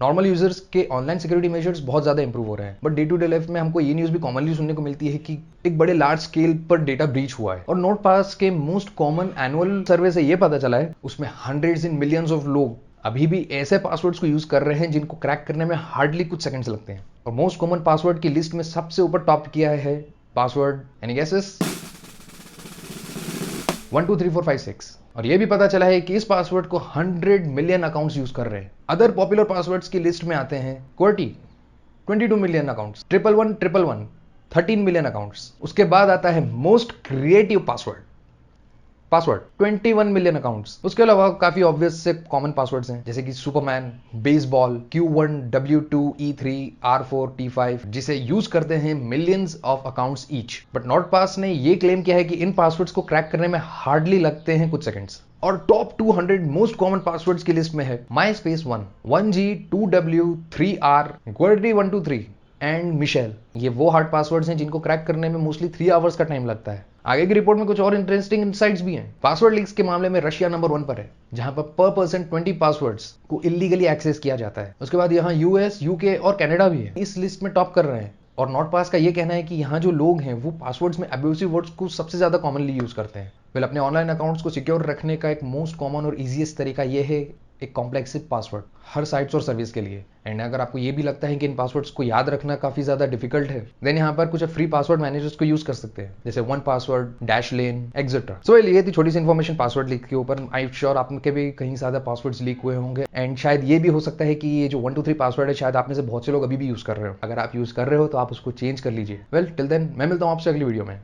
Normal users के online security measures बहुत ज्यादा इंप्रूव हो रहे हैं, but day to day life में हमको ये न्यूज भी कॉमनली सुनने को मिलती है कि एक बड़े लार्ज स्केल पर डेटा ब्रीच हुआ है। और नोट पास के मोस्ट कॉमन एनुअल सर्वे से ये पता चला है उसमें हंड्रेड्स इन मिलियंस ऑफ लोग अभी भी ऐसे पासवर्ड्स को यूज कर रहे हैं जिनको क्रैक करने में हार्डली कुछ सेकंड्स लगते हैं। और मोस्ट कॉमन पासवर्ड की लिस्ट में सबसे ऊपर टॉप किया है पासवर्ड एनी गेसेस 123456। और यह भी पता चला है कि इस पासवर्ड को 100 मिलियन अकाउंट्स यूज कर रहे हैं। अदर पॉपुलर पासवर्ड्स की लिस्ट में आते हैं QWERTY 22 million accounts, 11111 13 million accounts. उसके बाद आता है most creative password 21 million accounts. उसके अलावा काफी ऑब्वियस से कॉमन पासवर्ड्स हैं जैसे कि Superman, baseball, Q1 W2 E3 R4 T5, जिसे यूज करते हैं millions of accounts each. But NordPass ने ये क्लेम किया है कि इन पासवर्ड्स को क्रैक करने में हार्डली लगते हैं कुछ सेकंड्स। और टॉप 200 मोस्ट कॉमन पासवर्ड्स की लिस्ट में है MySpace 1, 1G, 2W, 3R, QWERTY 123 and Michel. ये वो हार्ड पासवर्ड्स हैं जिनको क्रैक करने में मोस्टली 3 आवर्स का टाइम लगता है। आगे की रिपोर्ट में कुछ और इंटरेस्टिंग इनसाइट्स भी हैं। पासवर्ड लीक्स के मामले में रशिया नंबर 1 पर है, जहां पर पर्सन 20 पासवर्ड्स को इलीगली एक्सेस किया जाता है। उसके बाद यहाँ यूएस, यूके और कनाडा भी है, इस लिस्ट में टॉप कर रहे हैं। और नॉटपास का ये कहना है कि यहाँ जो लोग हैं वो पासवर्ड्स में अब्यूसिव वर्ड्स को सबसे ज्यादा कॉमनली यूज करते हैं। वेल, अपने ऑनलाइन अकाउंट्स को सिक्योर रखने का एक मोस्ट कॉमन और इजीएस्ट तरीका ये है एक कॉम्प्लेक्सिव पासवर्ड हर साइट्स और सर्विस के लिए। एंड अगर आपको ये भी लगता है कि इन पासवर्ड्स को याद रखना काफी ज्यादा डिफिकल्ट है, देन यहाँ पर कुछ फ्री पासवर्ड मैनेजर्स को यूज कर सकते हैं जैसे 1Password, Dashlane एक्सेट्रा। सो ये थी छोटी सी इन्फॉर्मेशन पासवर्ड लीक के ऊपर। आई एम श्योर आपके भी कहीं ज्यादा पासवर्ड्स लीक हुए होंगे एंड शायद ये भी हो सकता है कि ये जो 123 पासवर्ड है शायद आप में से बहुत से लोग अभी भी यूज कर रहे हो। अगर आप यूज कर रहे हो तो आप उसको चेंज कर लीजिए। वेल, टिल देन मैं मिलता हूँ आपसे अगली वीडियो में।